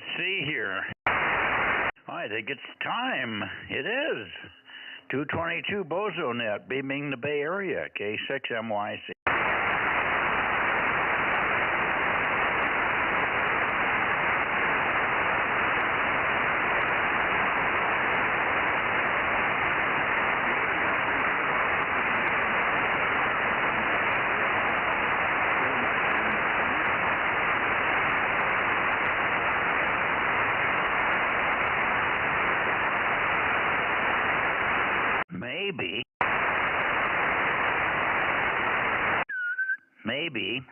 let's see here. I think it's time. It is. 222 Bozo Net, beaming the Bay Area, K6MYC. Maybe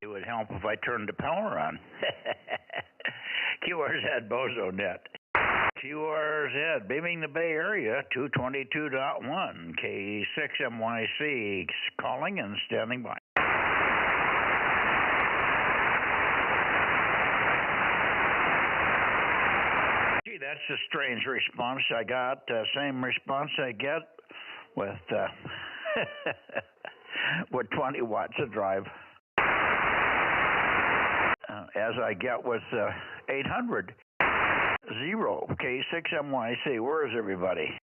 it would help if I turned the power on. QRZ Bozo Net. QRZ, beaming the Bay Area, 222.1, K6MYC, calling and standing by. Gee, that's a strange response I got. Same response I get with... with 20 watts of drive, as I get with 800. 0, K6MYC. Where is everybody?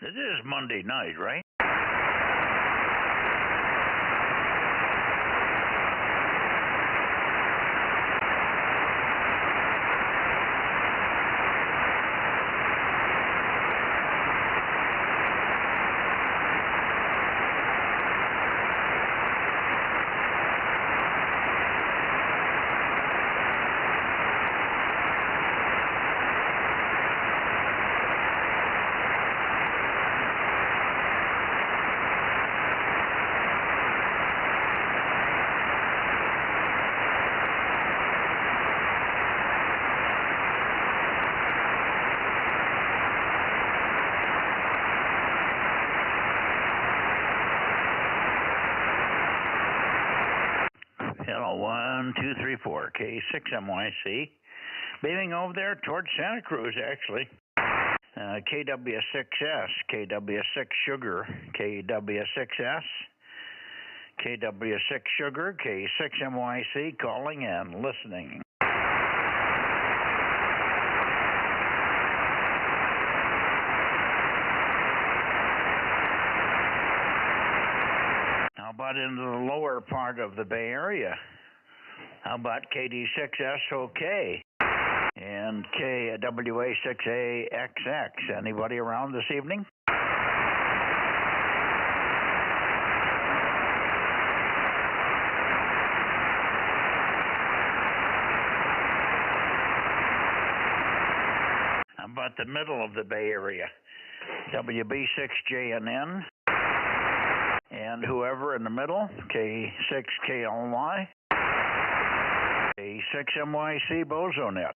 This is Monday night, right? Hello, 1, 2, 3, 4, K6MYC. Beaming over there towards Santa Cruz, actually. KW6S, KW6 Sugar, KW6S, KW6 Sugar, K6MYC, calling and listening. How about into the lower part of the Bay Area? How about KD6SOK and KWA6AXX? Anybody around this evening? How about the middle of the Bay Area? WB6JNN. And whoever in the middle, K6KLY, K6MYC Bozo Net.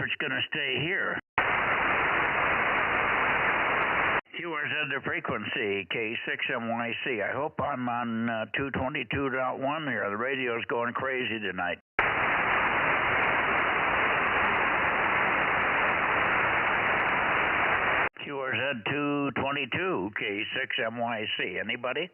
it's going to stay here. QRZ the frequency, K6MYC. I hope I'm on 222.1 here. The radio's going crazy tonight. QRZ 222, K6MYC. Anybody?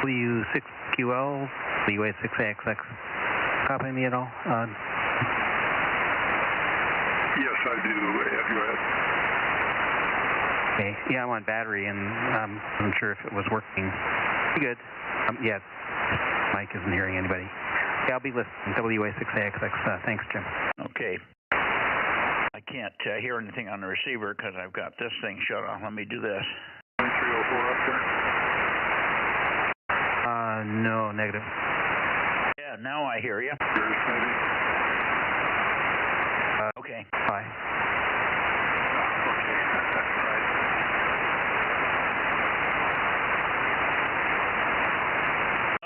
W6QL, WA6AXX. Copy me at all? Yes, I do. Go ahead. Okay. Yeah, I'm on battery, and I'm not sure if it was working. Good. Yeah, Mike isn't hearing anybody. Yeah, I'll be listening. WA6AXX. Thanks, Jim. Okay. I can't hear anything on the receiver because I've got this thing shut off. Let me do this. 304 up there. No, negative. Yeah, now I hear you. Yours, maybe. Okay. Bye.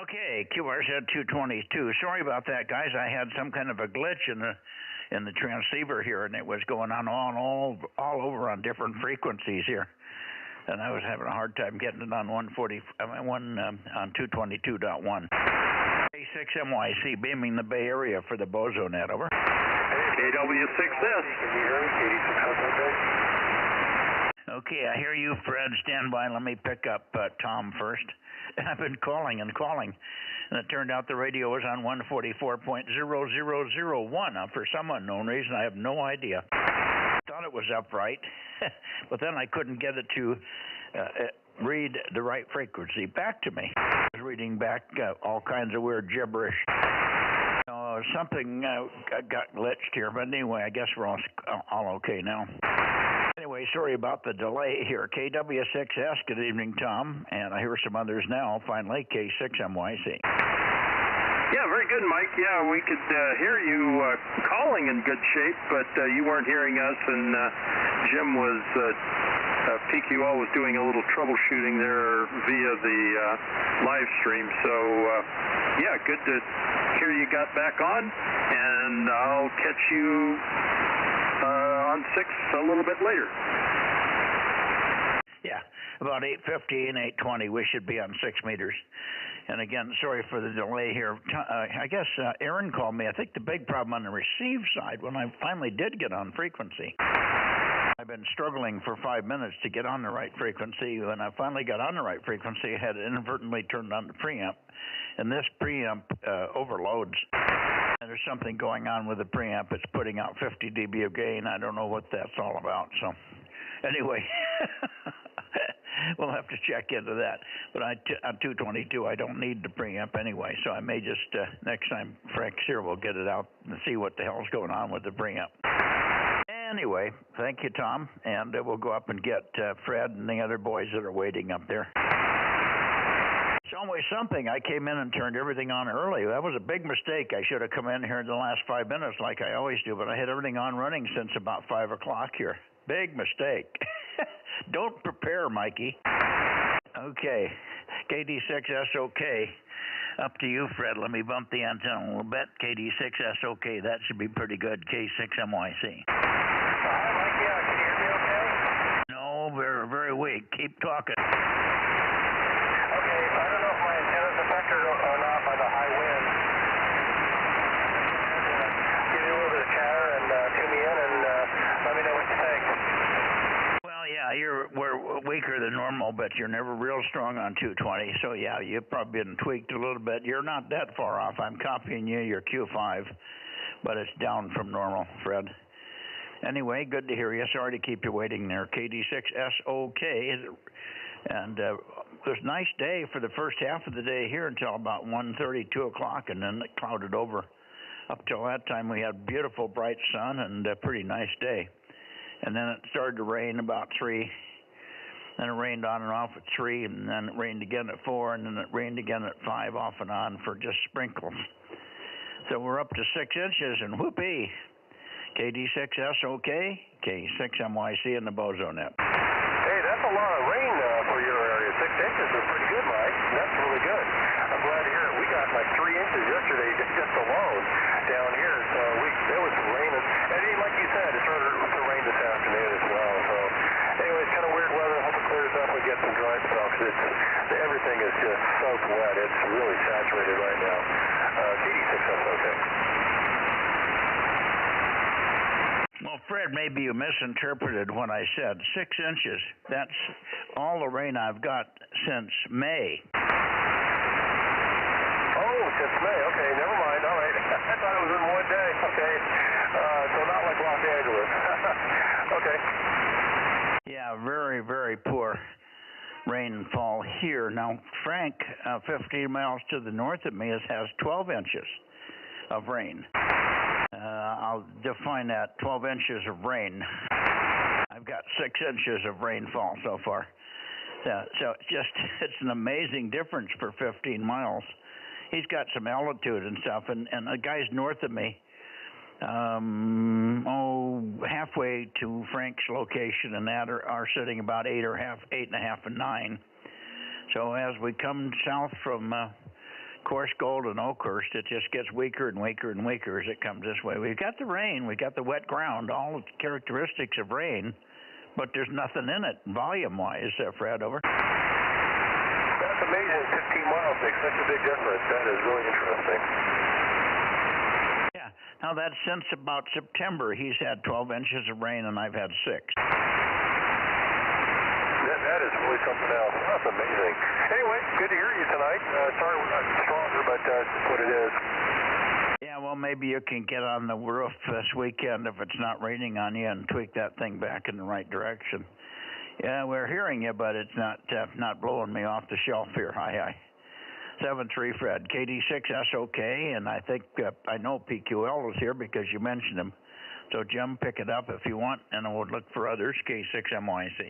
Okay, QRZ 222. Sorry about that, guys. I had some kind of a glitch in the transceiver here, and it was going on all over on different frequencies here. And I was having a hard time getting it on 222.1. K6MYC beaming the Bay Area for the Bozo Net, over. KW6S. Can you hear me? KD6S. Okay, I hear you, Fred. Stand by. Let me pick up Tom first. I've been calling and calling, and it turned out the radio was on 144.0001. Now, for some unknown reason, I have no idea. Thought it was upright, but then I couldn't get it to read the right frequency back to me. I was reading back all kinds of weird gibberish. Something got glitched here, but anyway, I guess we're all okay now. Anyway, sorry about the delay here. KW6S, good evening, Tom, and I hear some others now, finally, K6MYC. Yeah, very good, Mike. Yeah, we could hear you calling in good shape, but you weren't hearing us, and Jim was, PQL was doing a little troubleshooting there via the live stream. So, yeah, good to hear you got back on, and I'll catch you on 6 a little bit later. Yeah, about 8:15, 8:20, we should be on 6 meters. And again, sorry for the delay here. I guess Aaron called me. I think the big problem on the receive side, when I finally did get on frequency, I've been struggling for 5 minutes to get on the right frequency. When I finally got on the right frequency, I had inadvertently turned on the preamp. And this preamp overloads. And there's something going on with the preamp. It's putting out 50 dB of gain. I don't know what that's all about. So anyway, we'll have to check into that. But on 222, I don't need the preamp anyway. So I may just, next time Frank's here, we'll get it out and see what the hell's going on with the preamp. Anyway, thank you, Tom. And we'll go up and get Fred and the other boys that are waiting up there. It's always something. I came in and turned everything on early. That was a big mistake. I should have come in here in the last 5 minutes like I always do, but I had everything on running since about 5 o'clock here. Big mistake. Don't prepare, Mikey. Okay. KD6SOK. Up to you, Fred. Let me bump the antenna a little bit. KD6SOK. That should be pretty good. K6MYC. Hi, Mike. Yeah, can you hear me okay? No, very, very weak. Keep talking. Okay, I don't know if my antenna's affected or not by the high wind. Give you a little bit of chatter and tune me in and let me know what you think. Well, yeah, we're weaker than normal, but you're never real strong on 220. So, yeah, you've probably been tweaked a little bit. You're not that far off. I'm copying you, your Q5, but it's down from normal, Fred. Anyway, good to hear you. Sorry to keep you waiting there. KD6SOK. And it was a nice day for the first half of the day here until about 1:30, 2 o'clock, and then it clouded over. Up till that time, we had beautiful, bright sun and a pretty nice day. And then it started to rain about 3. Then it rained on and off at 3, and then it rained again at 4, and then it rained again at 5, off and on for just sprinkles. So we're up to 6 inches, and whoopee. KD6SOK, K6MYC, and the Bozo Net. Hey, that's a lot of rain for your area. 6 inches is pretty good, Mike. That's really good. I'm glad to hear it. We got like 3 inches yesterday just alone down here. So there was some rain. And like you said, it started to rain this afternoon as well. So anyway, it's kind of weird weather. Hope it clears up and get some dry stuff. Everything is just soaked wet. It's really saturated right now. KD6SOK. Well, Fred, maybe you misinterpreted what I said. 6 inches. That's all the rain I've got since May. Oh, since May. Okay, never mind. All right. I thought it was in one day. Okay. So not like Los Angeles. Okay. Yeah, very, very poor rainfall here. Now, Frank, 15 miles to the north of me, has 12 inches of rain. I'll define that, 12 inches of rain. I've got 6 inches of rainfall so far. So it's an amazing difference for 15 miles. He's got some altitude and stuff, and the guys north of me, halfway to Frank's location and that are sitting about 8.5 and 9. So as we come south from Coarse Gold and Oakhurst, it just gets weaker and weaker and weaker as it comes this way. We've got the rain, we've got the wet ground, all the characteristics of rain, but there's nothing in it volume-wise, Fred, over. That's amazing. 15 miles makes such a big difference. That is really interesting. Yeah. Now, that's since about September. He's had 12 inches of rain, and I've had 6. That is really something else. That's amazing. Anyway, good to hear you tonight. Sorry we're not stronger, but that's what it is. Yeah, well, maybe you can get on the roof this weekend if it's not raining on you and tweak that thing back in the right direction. Yeah, we're hearing you, but it's not blowing me off the shelf here. Hi. 7-3 Fred, KD6SOK, and I think I know PQL is here because you mentioned him. So, Jim, pick it up if you want, and we'll look for others, K6MYC.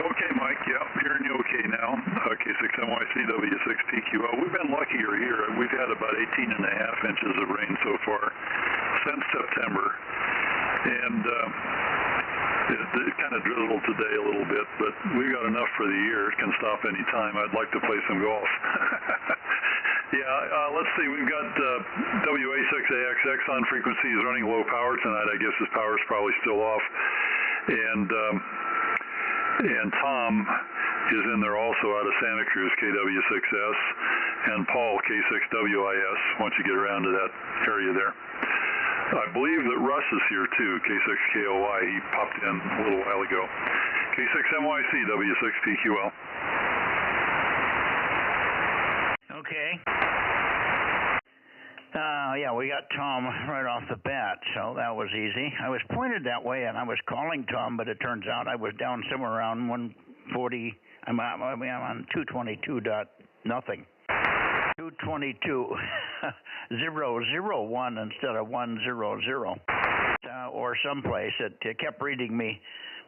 Okay, Mike. Yep, hearing you okay now. K6MYC, W6PQL. We've been luckier here. We've had about 18.5 inches of rain so far since September. And it kind of drizzled today a little bit, but we got enough for the year. It can stop any time. I'd like to play some golf. Let's see. We've got WA6AXX on frequencies running low power tonight. I guess his power's probably still off. And Tom is in there also out of Santa Cruz, KW6S, and Paul, K6WIS, once you get around to that area there. I believe that Russ is here too, K6KOY. He popped in a little while ago. K6MYC, W6PQL. Okay. Yeah, we got Tom right off the bat, so that was easy. I was pointed that way, and I was calling Tom, but it turns out I was down somewhere around 140. I'm on 222 dot nothing. 222.001 instead of 100. Or someplace it kept reading me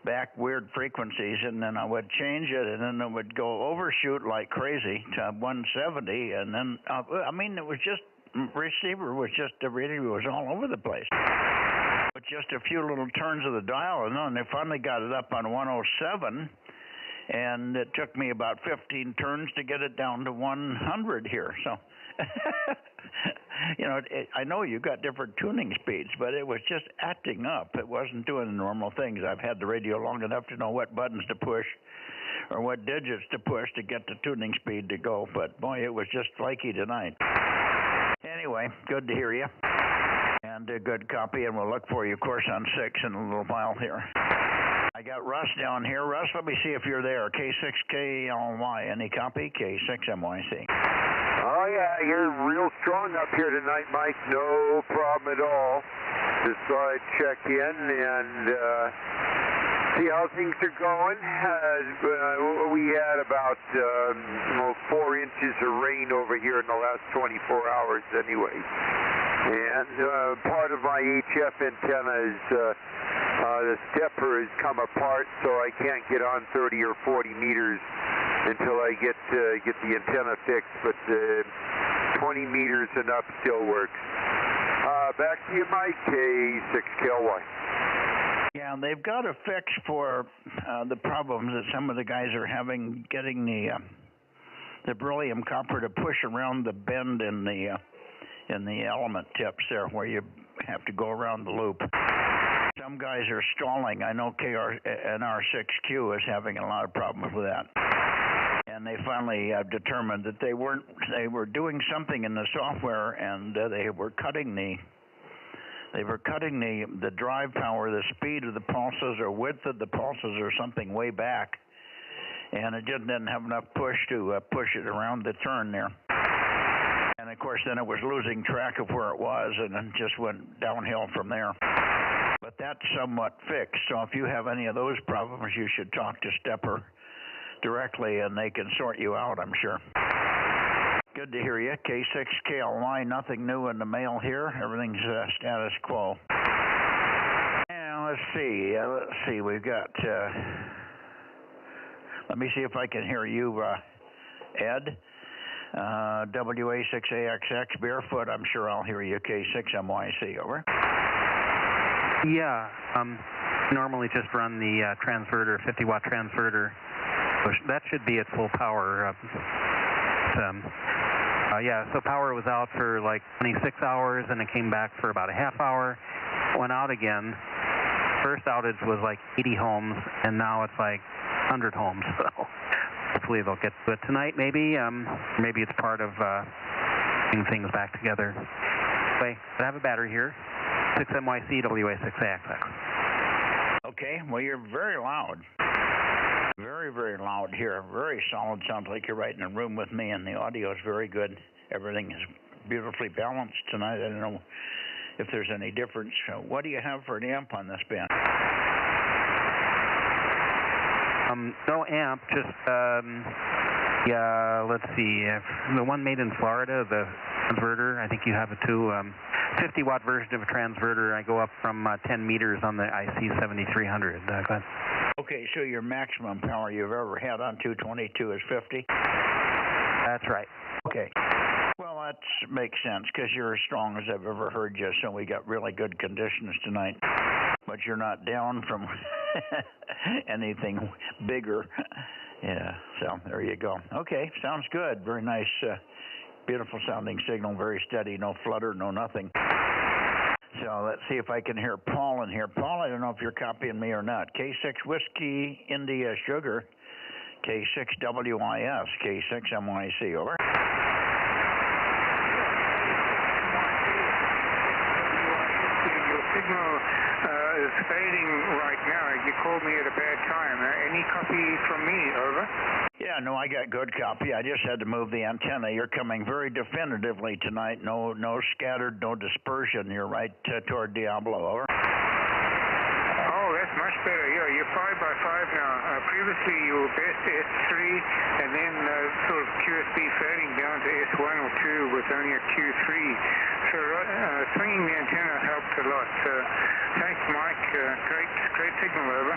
back weird frequencies, and then I would change it, and then it would go overshoot like crazy to 170, and then it was just receiver was just really was all over the place. But just a few little turns of the dial, and then they finally got it up on 107, and it took me about 15 turns to get it down to 100 here. So, I know you got different tuning speeds, but it was just acting up. It wasn't doing the normal things. I've had the radio long enough to know what buttons to push or what digits to push to get the tuning speed to go. But boy, it was just flaky tonight. Anyway, good to hear you. And a good copy, and we'll look for you, of course, on 6 in a little while here. I got Russ down here. Russ, let me see if you're there. K6KLY, any copy? K6MYC. Oh, yeah, you're real strong up here tonight, Mike. No problem at all. Just thought I'd check in and see how things are going. We had about 4 inches of rain over here in the last 24 hours anyway. And part of my HF antenna is the stepper has come apart, so I can't get on 30 or 40 meters until I get the antenna fixed, but 20 meters and up still works. Back to you, Mike, K6KLY. Yeah, they've got a fix for the problems that some of the guys are having getting the beryllium copper to push around the bend in the element tips there, where you have to go around the loop. Some guys are stalling. I know NR6Q is having a lot of problems with that. And they finally determined that they were doing something in the software, and they were cutting the drive power, the speed of the pulses or width of the pulses or something way back, and it just didn't have enough push to push it around the turn there. And of course then it was losing track of where it was, and then just went downhill from there. But that's somewhat fixed, so if you have any of those problems, you should talk to Stepper directly, and they can sort you out, I'm sure. Good to hear you. K6KLY, nothing new in the mail here. Everything's status quo. And let's see. We've got, let me see if I can hear you, Ed. WA6AXX, barefoot, I'm sure I'll hear you. K6MYC, over. Yeah, normally just run the transverter, 50-watt transverter. That should be at full power. Yeah, so power was out for like 26 hours, and it came back for about a half hour. Went out again. First outage was like 80 homes, and now it's like 100 homes. So hopefully they'll get to it tonight, maybe. Maybe it's part of getting things back together. Anyway, I have a battery here. 6MYC, WA6AXX. Okay, well, you're very loud. Very, very loud here. Very solid. Sounds like you're right in a room with me, and the audio is very good. Everything is beautifully balanced tonight. I don't know if there's any difference. What do you have for an amp on this band? No amp, just, yeah, let's see. The one made in Florida, the transverter, I think you have it too. 50-watt version of a transverter. I go up from 10 meters on the IC7300. Go ahead. Okay, so your maximum power you've ever had on 222 is 50? That's right. Okay. Well, that makes sense, because you're as strong as I've ever heard you, so we got really good conditions tonight. But you're not down from anything bigger. Yeah, so there you go. Okay, sounds good. Very nice, beautiful sounding signal, very steady, no flutter, no nothing. So let's see if I can hear Paul in here. Paul, I don't know if you're copying me or not. K6 Whiskey India Sugar, K6WIS, K6MYC, over. Your signal is fading right now. You called me at a bad time. Any copy from me, over? Yeah, no, I got good copy. I just had to move the antenna. You're coming very definitively tonight. No scattered, no dispersion. You're right toward Diablo, over. Oh, that's much better. Yeah, you're 5x5 now. Previously, you were best S3, and then sort of QSB fading down to S1 or 2 with only a Q3. So swinging the antenna helped a lot. Thanks, Mike. Great signal, over.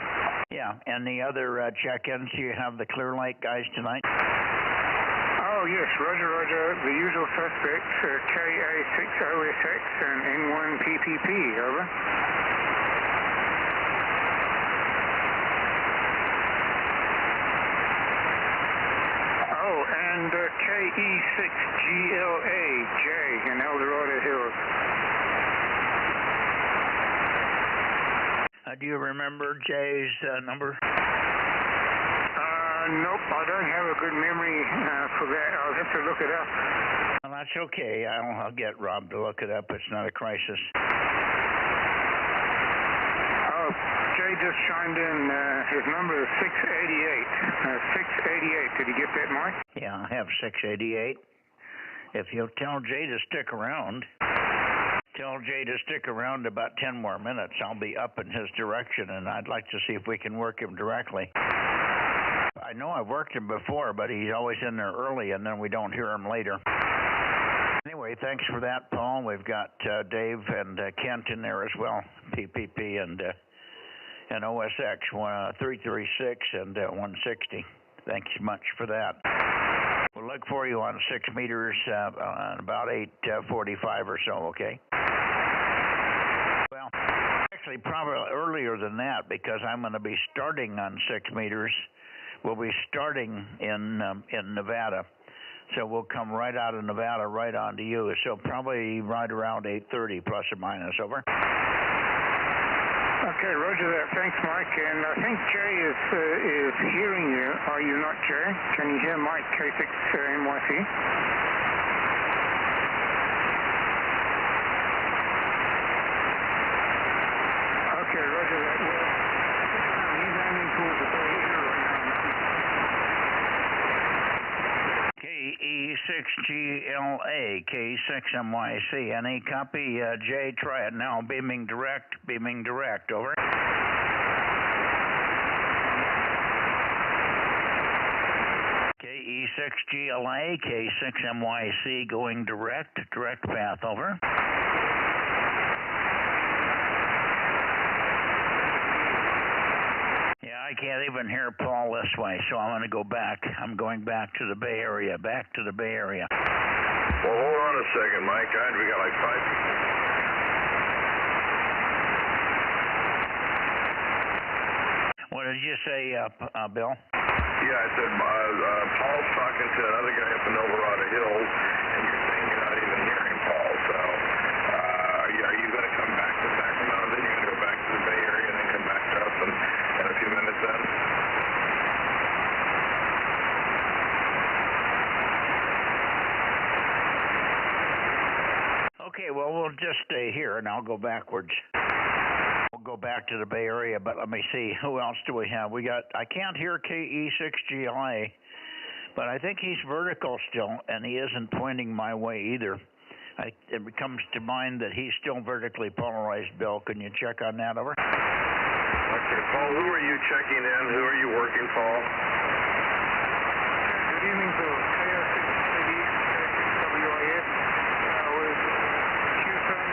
Yeah, and the other check-ins, you have the Clear Light guys tonight? Oh, yes, Roger. The usual suspects, KA6OSX and N1PPP, over. Oh, and KE6GLAJ in El Dorado Hills. Do you remember Jay's number? Nope, I don't have a good memory for that. I'll have to look it up. Well, that's okay. I'll get Rob to look it up. It's not a crisis. Oh, Jay just chimed in. His number is 688. 688. Did you get that, Mike? Yeah, I have 688. if you'll tell Jay to stick around, about 10 more minutes, I'll be up in his direction, and I'd like to see if we can work him directly. I know I've worked him before, but he's always in there early, and then we don't hear him later. Anyway, thanks for that, Paul. We've got Dave and Kent in there as well, PPP and OSX 336 and 160. Thanks much for that. We'll look for you on 6 meters on about 8:45 or so, okay? Well, actually probably earlier than that, because I'm going to be starting on 6 meters. We'll be starting in Nevada. So we'll come right out of Nevada right on to you. So probably right around 8:30 plus or minus. Over. Okay, roger that. Thanks, Mike. And I think Jay is hearing you. Are you not, Jay? Can you hear Mike, K6 NYC? Okay, roger that. Well, he's landing towards the Bay Area right now. KE6GLA, K6MYC. Any copy? Jay, try it now. Beaming direct, over. KE6GLA, K6MYC going direct path, over. I can't even hear Paul this way, so I'm going to go back. I'm going back to the Bay Area, Well, hold on a second, Mike. We got like 5. What did you say, Bill? Yeah, I said Paul's talking to another guy up in Eldorado Hills, and you're saying you're not even hearing Paul. So are you going to come back to Sacramento, then you're going to go back to the Bay Area, and then come back to us in a few minutes then? Okay, well, we'll just stay here, and I'll go backwards. We'll go back to the Bay Area, but let me see. Who else do we have? I can't hear KE6GLA, but I think he's vertical still, and he isn't pointing my way either. It comes to mind that he's still vertically polarized, Bill. Can you check on that, over? Okay, Paul, who are you checking in? Who are you working, Paul? Good evening, Bill. KO6CD, WIS, with Houston,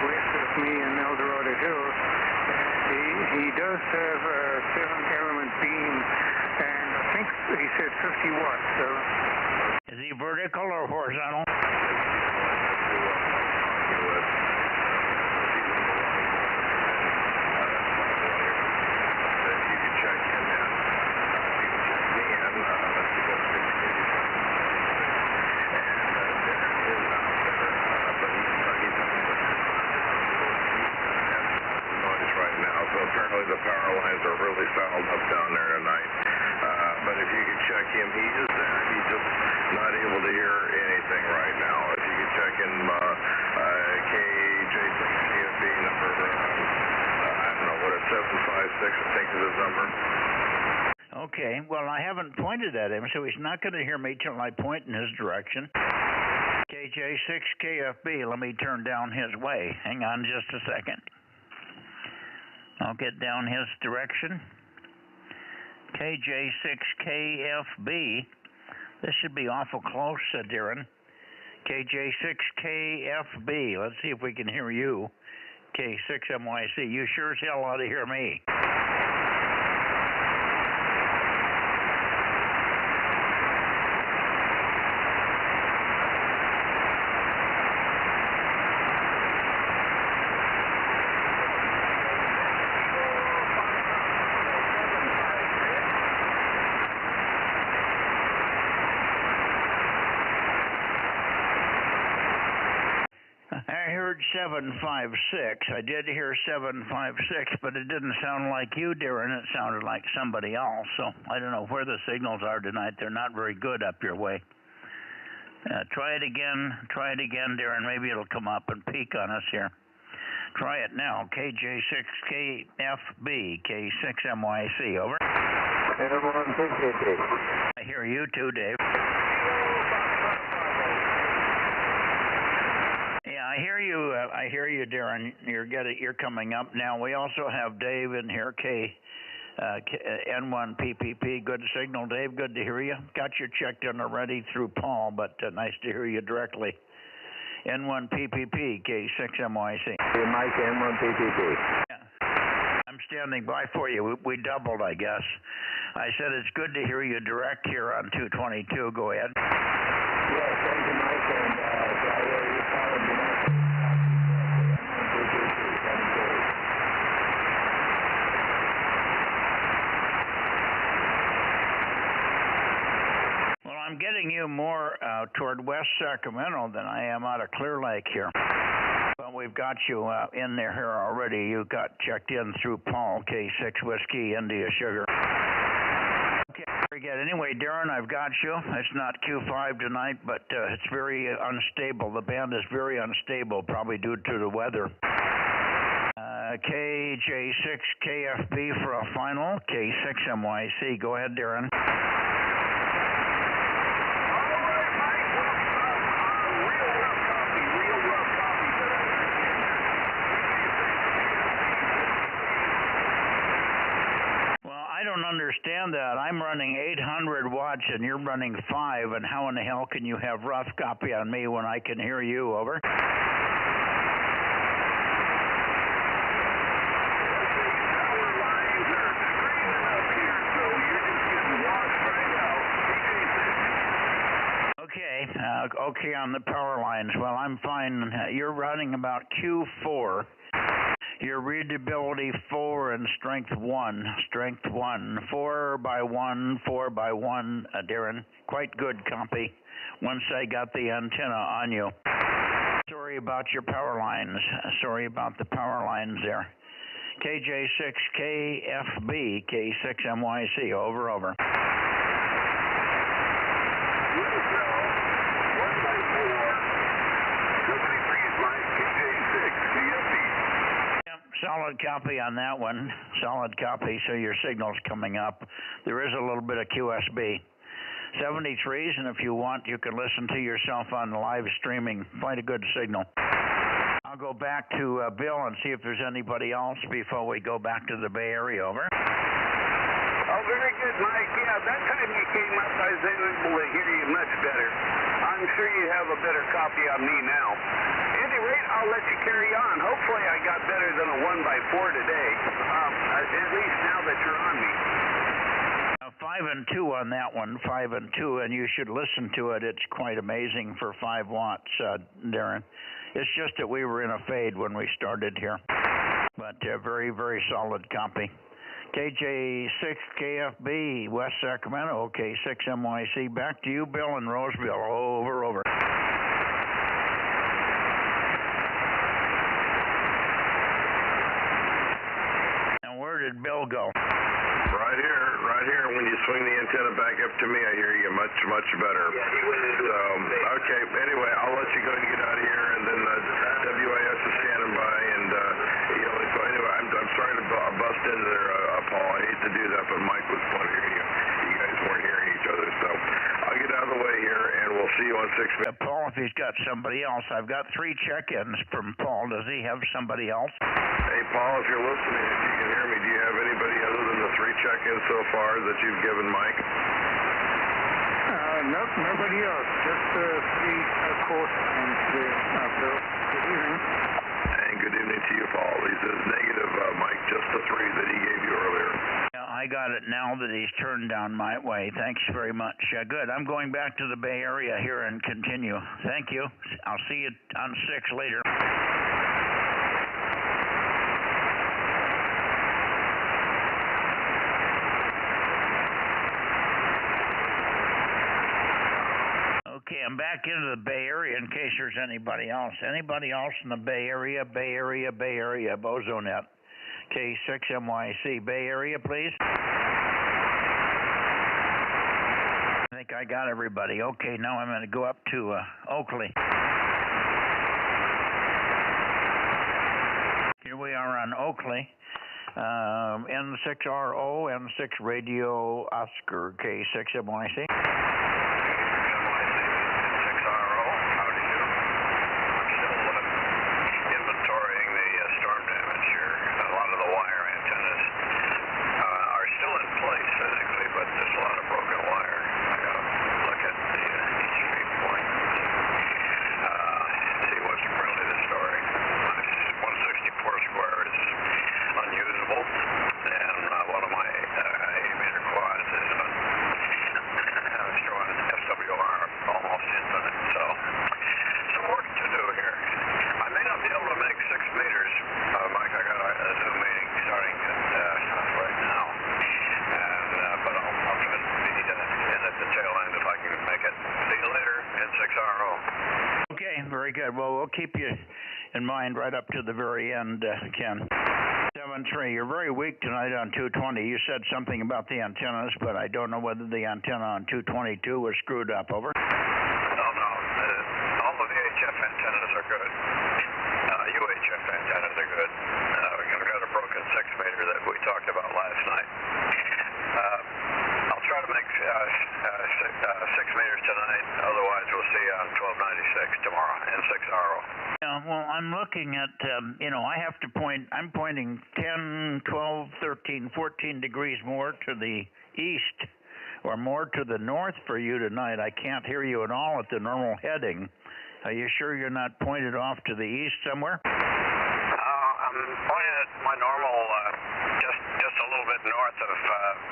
west of me in Eldorado Hills. He does have a 7-element beam, and I think he said 50 watts. So. Is he vertical or horizontal? Apparently the power lines are really fouled up down there tonight. But if you could check him, he is there. He's just not able to hear anything right now. If you could check him, KJ6KFB number, I don't know what it's 756, I think is his number. Okay, well, I haven't pointed at him, so he's not going to hear me till I point in his direction. KJ6KFB, let me turn down his way. Hang on just a second. I'll get down his direction. KJ6KFB. This should be awful close, Darren. KJ6KFB. Let's see if we can hear you. K6MYC. You sure as hell ought to hear me. I heard 756. I did hear 756, but it didn't sound like you, Darren. It sounded like somebody else. So I don't know where the signals are tonight. They're not very good up your way. Try it again, Darren. Maybe it'll come up and peak on us here. Try it now. KJ6KFB, K6MYC, over. I hear you too, Dave. Yeah, I hear you, Darren. You're coming up now. We also have Dave in here, N1PPP. Good signal, Dave. Good to hear you. Got you checked in already through Paul, but nice to hear you directly. N1PPP, K6MYC. Hey, Mike, N1PPP. Yeah. I'm standing by for you. We doubled, I guess. I said it's good to hear you direct here on 222. Go ahead. Yeah, thank you, Mike, and you followed me. Well, I'm getting you more toward West Sacramento than I am out of Clear Lake here. But we've got you in there here already. You got checked in through Paul, K6 Whiskey, India Sugar. Okay, very good. Anyway, Darren, I've got you. It's not Q5 tonight, but it's very unstable. The band is very unstable, probably due to the weather. KJ6KFB for a final, K6MYC. Go ahead, Darren. I don't understand that. I'm running 800 watts and you're running 5, and how in the hell can you have rough copy on me when I can hear you? Over. Okay, on the power lines. Well, I'm fine. You're running about Q4. Your readability 4 and strength 1. Strength 1. 4 by 1, 4 by 1, Darren. Quite good copy once I got the antenna on you. Sorry about your power lines. Sorry about the power lines there. KJ6KFB, K6MYC. Over. Solid copy on that one. Solid copy, so your signal's coming up. There is a little bit of QSB. 73s, and if you want, you can listen to yourself on live streaming. Quite a good signal. I'll go back to Bill and see if there's anybody else before we go back to the Bay Area. Over. Oh, very good, Mike. Yeah, that time you came up, I was able to hear you much better. I'm sure you have a better copy on me now. At any rate, I'll let you carry on. Hopefully I got better than a 1x4 today, at least now that you're on me. 5 and 2 on that one, 5 and 2, and you should listen to it. It's quite amazing for 5 watts, Darren. It's just that we were in a fade when we started here, but very, very solid copy. KJ6KFB, West Sacramento, K6MYC. Back to you, Bill and Roseville. Over. And where did Bill go? Right here. When you swing the antenna back up to me, I hear you much, much better. So, okay. Anyway, I'll let you go and get out of here, and then WIS is standing by, and so anyway, I'm sorry to bust in there, Paul. I hate to do that, but Mike was fun hearing you. You guys weren't hearing each other, so I'll get out of the way here, and we'll see you on 6 minutes. Paul, if he's got somebody else, I've got 3 check-ins from Paul. Does he have somebody else? Hey, Paul, if you're listening, if you can hear me, do you have anybody other than the 3 check-ins so far that you've given Mike? Nope, nobody else. Just 3 course and Bill. Good evening. And good evening to you, Paul. He says negative, Mike, just the 3 that he gave you earlier. Yeah, I got it now that he's turned down my way. Thanks very much. Good. I'm going back to the Bay Area here and continue. Thank you. I'll see you on 6 later. Okay, I'm back into the Bay Area in case there's anybody else. Anybody else in the Bay Area? Bozo Net. K6MYC. Bay Area, please. I think I got everybody. Okay, now I'm going to go up to Oakley. Oakley. N6RO, N6 Radio Oscar, K6MYC. Very good. Well, we'll keep you in mind right up to the very end, Ken. 7-3, you're very weak tonight on 220. You said something about the antennas, but I don't know whether the antenna on 222 was screwed up. Over. No. All the VHF antennas are good. UHF antennas are good. We've got a broken 6-meter that we talked about last night. I'll try to make 6 meters tonight. Otherwise, we'll see you on 1296 tomorrow and 6RO. Yeah, well, I'm looking at, I have to point, I'm pointing 10, 12, 13, 14 degrees more to the east or more to the north for you tonight. I can't hear you at all at the normal heading. Are you sure you're not pointed off to the east somewhere? I'm pointing at my normal, just a little bit north of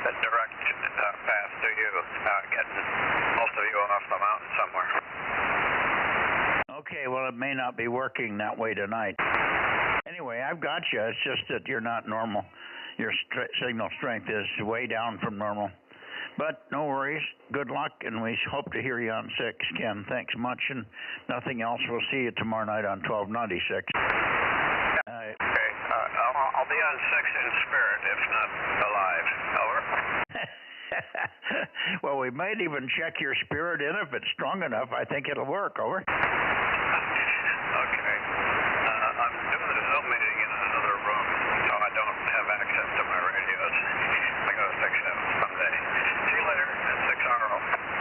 the direct path to you, getting most of you off the mountain somewhere. Okay, well, it may not be working that way tonight. Anyway, I've got you. It's just that you're not normal. Your signal strength is way down from normal. But no worries. Good luck, and we hope to hear you on 6. Ken, thanks much, and nothing else. We'll see you tomorrow night on 1296. Okay. I'll be on 6 in spirit, if not alive. Over. Well, we might even check your spirit in. If it's strong enough, I think it'll work. Over. Okay. I'm doing a Zoom meeting in another room, so I don't have access to my radios. I gotta fix that someday. See you later at 6RO.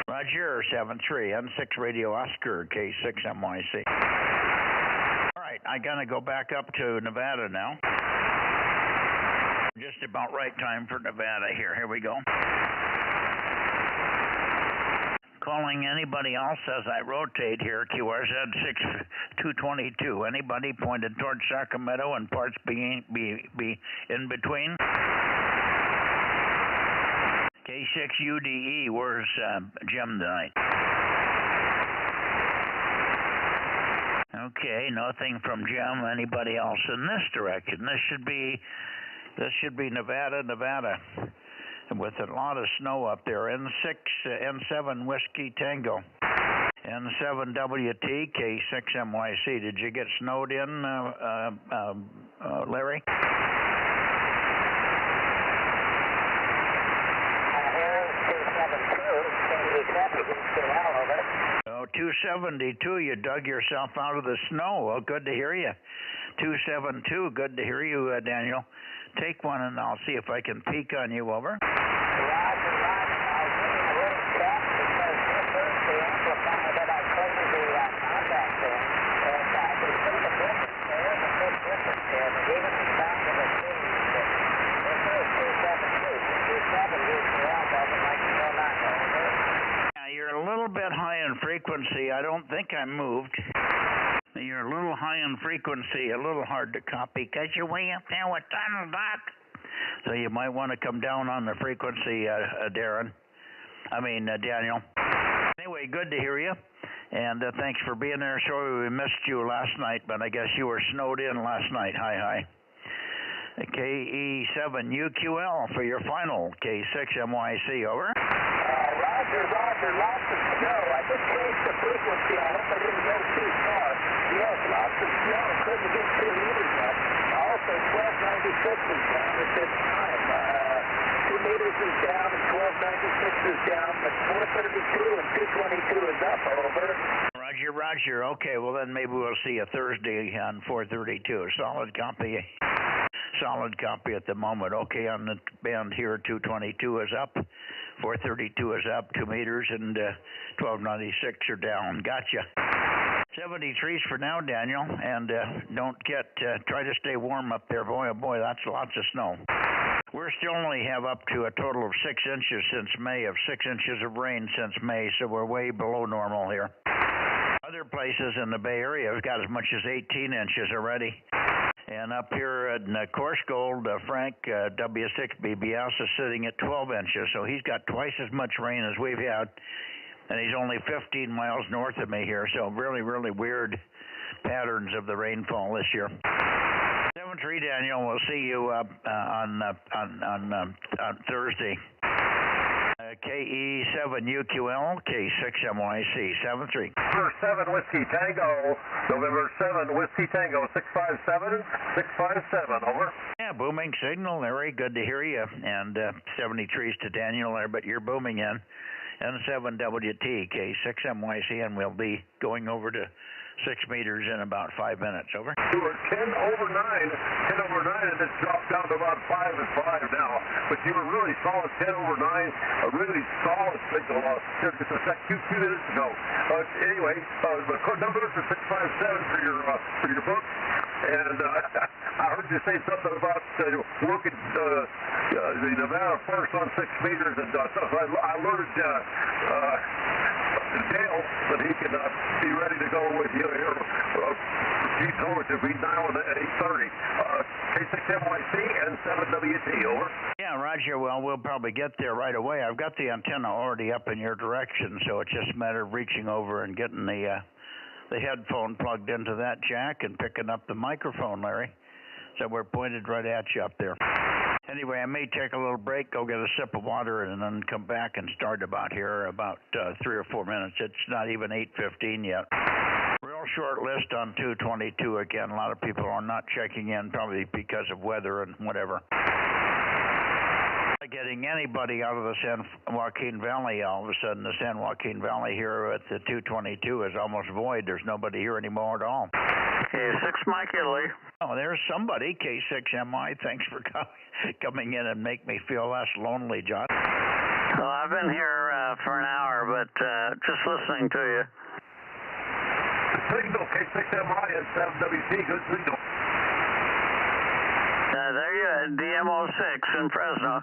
Roger, 7-3, N6 Radio Oscar, K6MYC. All right, I gotta go back up to Nevada now. Just about right time for Nevada here. Here we go. Calling anybody else as I rotate here, QRZ 6222. Anybody pointed towards Sacramento and parts be in between? K6UDE, where's Jim tonight? Okay, nothing from Jim. Anybody else in this direction? This should be Nevada. With a lot of snow up there. N7 Whiskey Tango. N7WT K6MYC. Did you get snowed in, Larry? Oh, 272, you dug yourself out of the snow. Well, good to hear you. 272, good to hear you, Daniel. Take one and I'll see if I can peek on you. Over. Roger. I'll give you a little check because this is the amplifier that I put the contact in. And I can see the difference. There is a big difference there, but even the sound of the trees. This is 272. 270 is the out of it like you're not over. Yeah, you're a little bit high in frequency. I don't think I moved. You're a little high in frequency, a little hard to copy because you're way up there with Donald Duck. So you might want to come down on the frequency, Daniel. Anyway, good to hear you. And thanks for being there. Sorry we missed you last night, but I guess you were snowed in last night. Hi. KE7UQL for your final. K6MYC, over. Roger. Lots of snow. I just changed the frequency. I hope I didn't go too far. Yes, lots of snow. Couldn't get 2 meters up. Also, 1296 is down at this time. 2 meters is down and 1296 is down, but 432 and 222 is up. Over. Roger. Okay, well then maybe we'll see you Thursday on 432. Solid copy. solid copy at the moment. Okay, on the band here, 222 is up, 432 is up 2 meters, and 1296 are down. Gotcha. 73s for now, Daniel, and try to stay warm up there. Boy, oh boy, that's lots of snow. We're still only have up to a total of 6 inches since May, of 6 inches of rain since May, so we're way below normal here. Other places in the Bay Area have got as much as 18 inches already. And up here in Coarse Gold, Frank W6 BBS is sitting at 12 inches, so he's got twice as much rain as we've had. And he's only 15 miles north of me here, so really, really weird patterns of the rainfall this year. 7-3, Daniel. We'll see you on Thursday. KE7UQL, K6MYC, 7-3. November 7 Whiskey Tango, November 7 Whiskey Tango, 657, 657, over. Yeah, booming signal, Larry. Good to hear you. And 73s to Daniel there, but you're booming in. N7WT, K6MYC, and we'll be going over to 6 meters in about 5 minutes. Over. We were 10 over 9, and it's dropped down to about 5 and 5 now. But you were really solid, 10 over 9, a really solid signal just a few minutes ago. Anyway, the numbers are 657 for your book. And I heard you say something about working the Nevada first on 6 meters, and so I alerted Dale that he can be ready to go with you here. He's going to be now at 8:30. K6MYC and 7WT, over. Yeah, Roger. Well, we'll probably get there right away. I've got the antenna already up in your direction, so it's just a matter of reaching over and getting the headphone plugged into that jack and picking up the microphone, Larry. So we're pointed right at you up there. Anyway, I may take a little break, go get a sip of water, and then come back and start about 3 or 4 minutes. It's not even 8:15 yet. Real short list on 222 again. A lot of people are not checking in, probably because of weather and whatever. Getting anybody out of the San Joaquin Valley, all of a sudden the San Joaquin Valley here at the 222 is almost void. There's nobody here anymore at all. K6 Mike Italy. Oh, there's somebody, K6MI. Thanks for coming in and make me feel less lonely, John. Well, I've been here for an hour, but just listening to you. Signal, K6MI and 7WT, good signal. There you are, DMO6 in Fresno.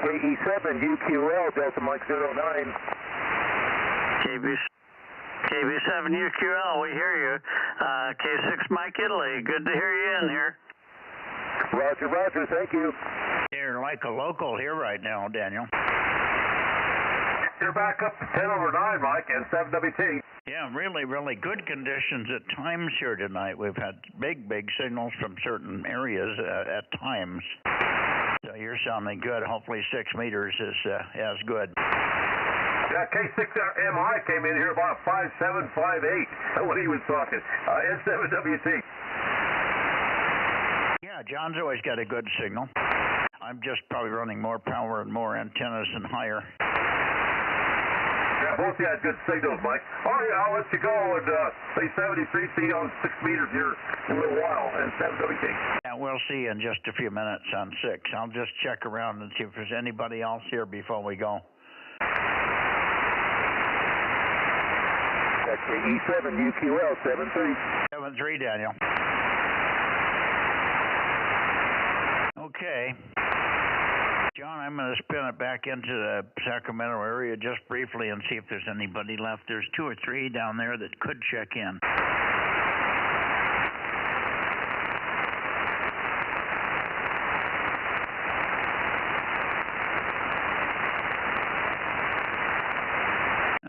KE7UQL, Delta Mike 09. KB7UQL, we hear you. K6 Mike Italy, good to hear you in here. Roger, thank you. You're like a local here right now, Daniel. You're back up to 10 over 9, Mike, and 7WT. Yeah, really, really good conditions at times here tonight. We've had big signals from certain areas at times. So you're sounding good. Hopefully 6 meters is as good. Yeah, K6MI came in here about 5758 when he was talking. N7WT. Yeah, John's always got a good signal. I'm just probably running more power and more antennas and higher. Yeah, both you had good signals, Mike. All right, I'll let you go and say 73, see you on 6 meters here in a little while, and 7WT. Yeah, we'll see in just a few minutes on 6. I'll just check around and see if there's anybody else here before we go. That's the E7UQL, 7-3. 7-3, Daniel. Okay. John, I'm going to spin it back into the Sacramento area just briefly and see if there's anybody left. There's 2 or 3 down there that could check in.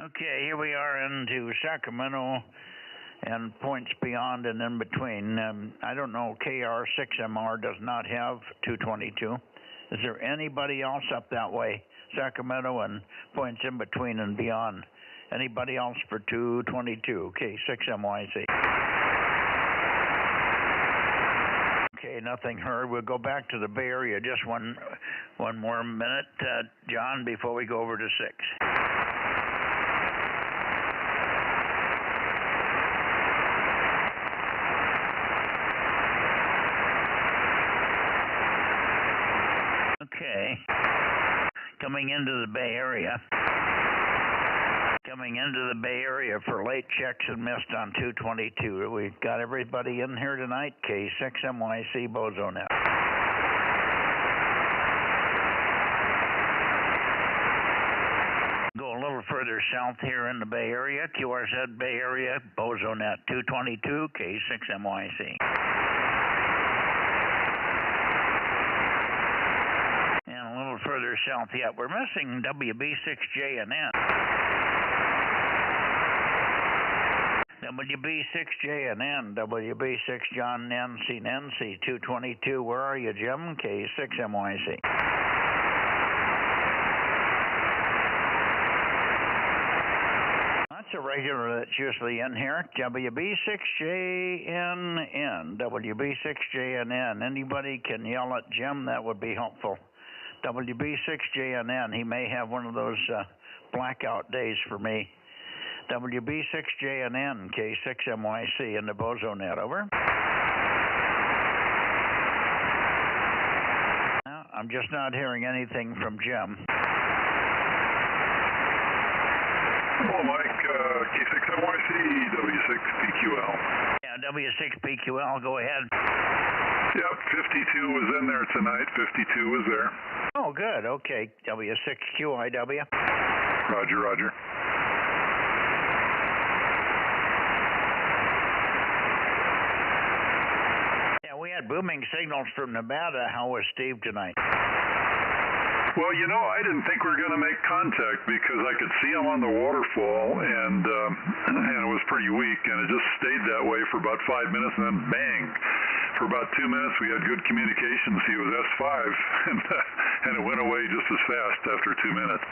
Okay, here we are into Sacramento and points beyond and in between. I don't know, KR6MR does not have 222. Is there anybody else up that way? Sacramento and points in between and beyond. Anybody else for 222? K6MYC. Okay, nothing heard. We'll go back to the Bay Area just one more minute, John, before we go over to 6. Okay. Coming into the Bay Area. Coming into the Bay Area for late checks and missed on 222. We've got everybody in here tonight. K6MYC Bozo Net. Go a little further south here in the Bay Area. QRZ Bay Area, Bozo Net 222, K6MYC. And a little further south yet. We're missing WB6J and N. WB6J and N, WB6 John Nancy Nancy 222. Where are you, Jim? K6MYC. That's a regular that's usually in here. WB6JNN, WB6JNN. Anybody can yell at Jim, that would be helpful. WB6JNN, he may have one of those blackout days for me. WB6JNN, K6MYC in the Bozo Net, over. No, I'm just not hearing anything from Jim. Hello, Mike. K6MYC, W6PQL. Yeah, W6PQL, go ahead. Yep, 52 was in there tonight. 52 was there. Oh, good. Okay, W6QIW. Roger, roger. Yeah, we had booming signals from Nevada. How was Steve tonight? Well, you know, I didn't think we were going to make contact because I could see him on the waterfall, and it was pretty weak, and it just stayed that way for about 5 minutes, and then bang. For about 2 minutes, we had good communications. He was S5, and it went away just as fast after 2 minutes.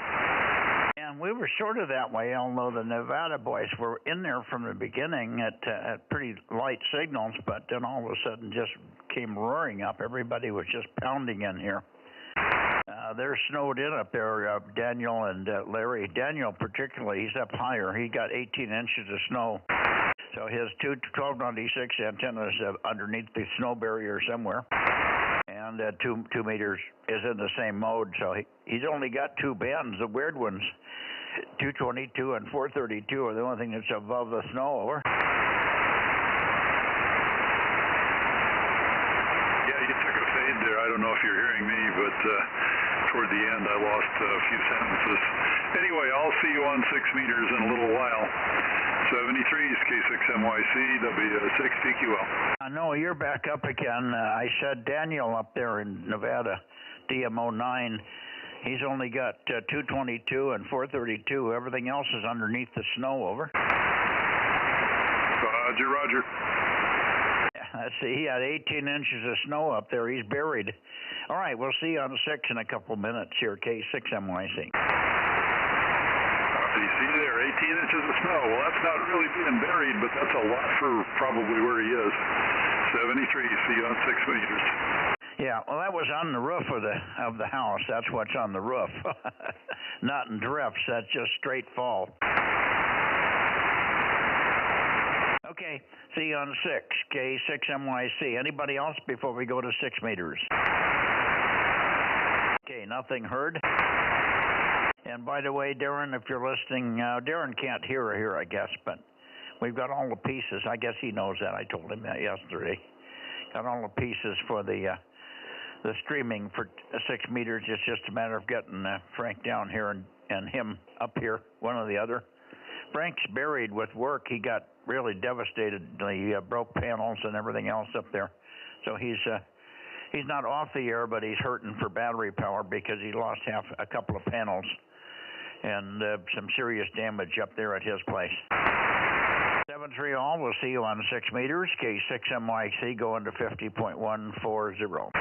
And we were sort of that way, although the Nevada boys were in there from the beginning at pretty light signals, but then all of a sudden just came roaring up. Everybody was just pounding in here. They're snowed in up there, Daniel and Larry. Daniel particularly, he's up higher. He got 18 inches of snow. So his 1296 antenna is underneath the snow barrier somewhere. And 2 meters is in the same mode. So he's only got 2 bands, the weird ones. 222 and 432 are the only thing that's above the snow, over. Yeah, you took a fade there. I don't know if you're hearing me, but toward the end I lost a few sentences. Anyway, I'll see you on 6 meters in a little while. 73 is K6MYC, W6PQL. No, you're back up again. I said Daniel up there in Nevada, DMO9. He's only got 222 and 432. Everything else is underneath the snow, over. Roger, roger. Let's see, he had 18 inches of snow up there. He's buried. All right, we'll see you on 6 in a couple minutes here, K6MYC. You see there, 18 inches of snow. Well, that's not really being buried, but that's a lot for probably where he is. 73, see you on 6 meters. Yeah, well, that was on the roof of the house. That's what's on the roof. Not in drifts. That's just straight fall. Okay, see you on 6, K6MYC. Anybody else before we go to 6 meters? Okay, nothing heard. And by the way, Darren, if you're listening, Darren can't hear here, I guess, but we've got all the pieces. I guess he knows that. I told him that yesterday. Got all the pieces for the streaming for 6 meters. It's just a matter of getting Frank down here and him up here, one or the other. Frank's buried with work. He got really devastated. He broke panels and everything else up there. So he's not off the air, but he's hurting for battery power because he lost a couple of panels and some serious damage up there at his place. 7-3 all. We'll see you on 6 meters. K6MYC going to 50.140.